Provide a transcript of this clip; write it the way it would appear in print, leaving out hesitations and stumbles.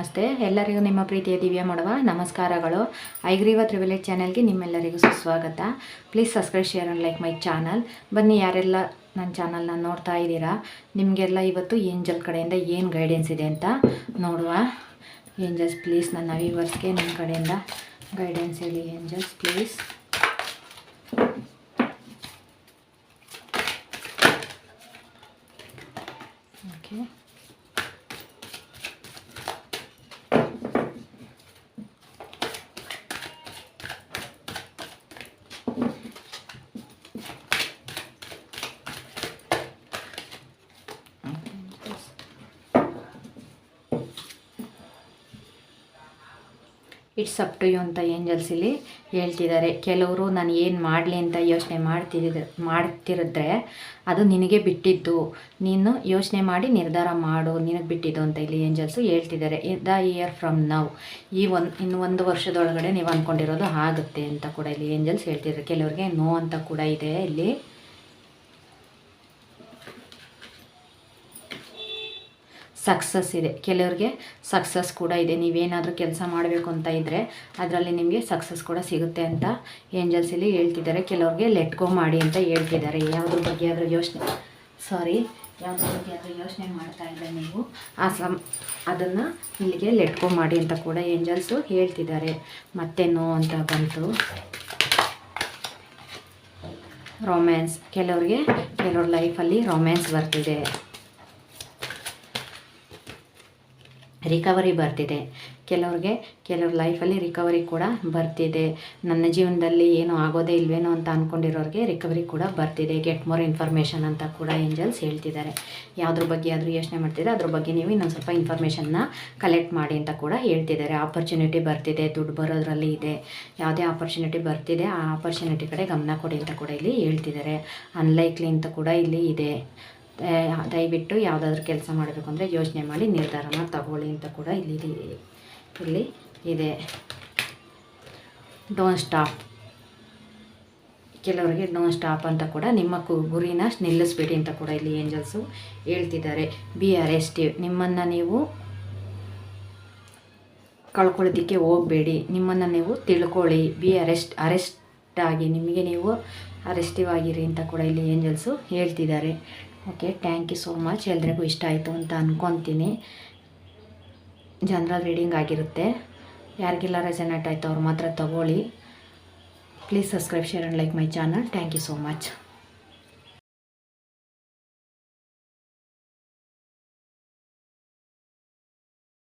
ನಮಸ್ತೆ. ಎಲ್ಲರಿಗೂ ನಿಮ್ಮ ಪ್ರೀತಿಯ ದಿವ್ಯ ಮಾಡುವ ನಮಸ್ಕಾರಗಳು. ಐಗ್ರೀವ ತ್ರಿವಿಲೇಜ್ ಚಾನೆಲ್ಗೆ ನಿಮ್ಮೆಲ್ಲರಿಗೂ ಸುಸ್ವಾಗತ. Please subscribe, share and like my channel. ಬನ್ನಿ, ಯಾರೆಲ್ಲ ನನ್ನ ಚಾನಲ್ನ ನೋಡ್ತಾ ಇದ್ದೀರಾ, ನಿಮಗೆಲ್ಲ ಇವತ್ತು ಏಂಜಲ್ ಕಡೆಯಿಂದ ಏನು ಗೈಡೆನ್ಸ್ ಇದೆ ಅಂತ ನೋಡುವ. ಏಂಜಲ್ಸ್ ಪ್ಲೀಸ್ ನನ್ನ ವ್ಯೂವರ್ಸ್ಗೆ ನಿಮ್ಮ ಕಡೆಯಿಂದ ಗೈಡೆನ್ಸ್ ಹೇಳಿ angels please. Okay, it's up to you ಅಂತ ಏಂಜಲ್ಸ್ ಇಲ್ಲಿ ಹೇಳ್ತಿದ್ದಾರೆ. ಕೆಲವರು ನಾನು ಏನು ಮಾಡಲಿ ಅಂತ ಯೋಚನೆ ಮಾಡ್ತಿರಿದ್ರೆ ಅದು ನಿನಗೆ ಬಿಟ್ಟಿದ್ದು, ನೀನು ಯೋಚನೆ ಮಾಡಿ ನಿರ್ಧಾರ ಮಾಡು, ನಿನಗೆ ಬಿಟ್ಟಿದ್ದು ಅಂತ ಇಲ್ಲಿ ಏಂಜಲ್ಸು ಹೇಳ್ತಿದ್ದಾರೆ. ದ ಇಯರ್ ಫ್ರಮ್ ನೌ, ಇನ್ನು 1 ವರ್ಷದೊಳಗಡೆ ನೀವು ಅಂದ್ಕೊಂಡಿರೋದು ಆಗುತ್ತೆ ಅಂತ ಕೂಡ ಇಲ್ಲಿ ಏಂಜಲ್ಸ್ ಹೇಳ್ತಿದ್ದಾರೆ. ಕೆಲವ್ರಿಗೆ ನೋ ಅಂತ ಕೂಡ ಇದೆ ಇಲ್ಲಿ. ಸಕ್ಸಸ್ ಇದೆ, ಕೆಲವ್ರಿಗೆ ಸಕ್ಸಸ್ ಕೂಡ ಇದೆ. ನೀವೇನಾದರೂ ಕೆಲಸ ಮಾಡಬೇಕು ಅಂತ ಇದ್ದರೆ ಅದರಲ್ಲಿ ನಿಮಗೆ ಸಕ್ಸಸ್ ಕೂಡ ಸಿಗುತ್ತೆ ಅಂತ ಏಂಜಲ್ಸ್ ಇಲ್ಲಿ ಹೇಳ್ತಿದ್ದಾರೆ. ಕೆಲವ್ರಿಗೆ ಲೆಟ್ ಗೋ ಮಾಡಿ ಅಂತ ಹೇಳ್ತಿದ್ದಾರೆ. ಯಾವುದ್ರ ಬಗ್ಗೆ ಆದರೂ ಯೋಚನೆ ಮಾಡ್ತಾ ಇದ್ದರೆ ನೀವು ಅದನ್ನು ಇಲ್ಲಿಗೆ ಲೆಟ್ ಗೋ ಮಾಡಿ ಅಂತ ಕೂಡ ಏಂಜಲ್ಸು ಹೇಳ್ತಿದ್ದಾರೆ. ಮತ್ತೆ ನೋ ಅಂತ ಬಂತು. ರೊಮ್ಯಾನ್ಸ್, ಕೆಲವ್ರ ಲೈಫಲ್ಲಿ ರೊಮ್ಯಾನ್ಸ್ ಬರ್ತಿದೆ. ರಿಕವರಿ ಬರ್ತಿದೆ. ಕೆಲವ್ರ ಲೈಫಲ್ಲಿ ರಿಕವರಿ ಕೂಡ ಬರ್ತಿದೆ. ನನ್ನ ಜೀವನದಲ್ಲಿ ಏನೂ ಆಗೋದೇ ಇಲ್ವೇನೋ ಅಂತ ಅಂದ್ಕೊಂಡಿರೋರಿಗೆ ರಿಕವರಿ ಕೂಡ ಬರ್ತಿದೆ. ಗೆಟ್ ಮೋರ್ ಇನ್ಫಾರ್ಮೇಷನ್ ಅಂತ ಕೂಡ ಏಂಜಲ್ಸ್ ಹೇಳ್ತಿದ್ದಾರೆ. ಯಾವುದ್ರ ಬಗ್ಗೆ ಆದರೂ ಯೋಚನೆ ಮಾಡ್ತಿದ್ದಾರೆ ಅದ್ರ ಬಗ್ಗೆ ನೀವು ಇನ್ನೊಂದು ಸ್ವಲ್ಪ ಇನ್ಫಾರ್ಮೇಷನ್ನ ಕಲೆಕ್ಟ್ ಮಾಡಿ ಅಂತ ಕೂಡ ಹೇಳ್ತಿದ್ದಾರೆ. ಆಪರ್ಚುನಿಟಿ ಬರ್ತಿದೆ, ದುಡ್ಡು ಬರೋದ್ರಲ್ಲಿ ಇದೆ. ಯಾವುದೇ ಆಪರ್ಚುನಿಟಿ ಬರ್ತಿದೆ ಆ ಆಪರ್ಚುನಿಟಿ ಕಡೆ ಗಮನ ಕೊಡಿ ಅಂತ ಕೂಡ ಇಲ್ಲಿ ಹೇಳ್ತಿದ್ದಾರೆ. ಅನ್ಲೈಕ್ಲಿ ಅಂತ ಕೂಡ ಇಲ್ಲಿ ಇದೆ. ದಯವಿಟ್ಟು ಯಾವುದಾದ್ರೂ ಕೆಲಸ ಮಾಡಬೇಕು ಅಂದರೆ ಯೋಚನೆ ಮಾಡಿ ನಿರ್ಧಾರನ ತಗೊಳ್ಳಿ ಅಂತ ಕೂಡ ಇಲ್ಲಿ ಇದೆ. ಡೋಂಟ್ ಸ್ಟಾಪ್, ಕೆಲವರಿಗೆ ಡೋಂಟ್ ಸ್ಟಾಪ್ ಅಂತ ಕೂಡ ನಿಮ್ಮ ಗುರಿನ ನಿಲ್ಲಿಸ್ಬೇಡಿ ಅಂತ ಕೂಡ ಇಲ್ಲಿ ಏಂಜಲ್ಸು ಹೇಳ್ತಿದ್ದಾರೆ. ಬಿ ಅರೆಸ್ಟಿವ್, ನಿಮ್ಮನ್ನು ನೀವು ಕಳ್ಕೊಳ್ಳೋದಕ್ಕೆ ಹೋಗಬೇಡಿ, ನಿಮ್ಮನ್ನು ನೀವು ತಿಳ್ಕೊಳ್ಳಿ. ಬಿ ಅರೆಸ್ಟ್ ಆಗಿ, ನಿಮಗೆ ನೀವು ಅರೆಸ್ಟಿವ್ ಆಗಿರಿ ಅಂತ ಕೂಡ ಇಲ್ಲಿ ಏಂಜಲ್ಸು ಹೇಳ್ತಿದ್ದಾರೆ. Okay, thank you so much. ಎಲ್ರಿಗೂ ಇಷ್ಟ ಆಯಿತು ಅಂತ ಅಂದ್ಕೊತೀನಿ. ಜನರಲ್ ರೀಡಿಂಗ್ ಆಗಿರುತ್ತೆ. ಯಾರಿಗೆಲ್ಲ ರೆಸನೇಟ್ ಆಯಿತು ಅವ್ರು ಮಾತ್ರ ತಗೊಳ್ಳಿ. Please subscribe, share and like my channel. Thank you so much.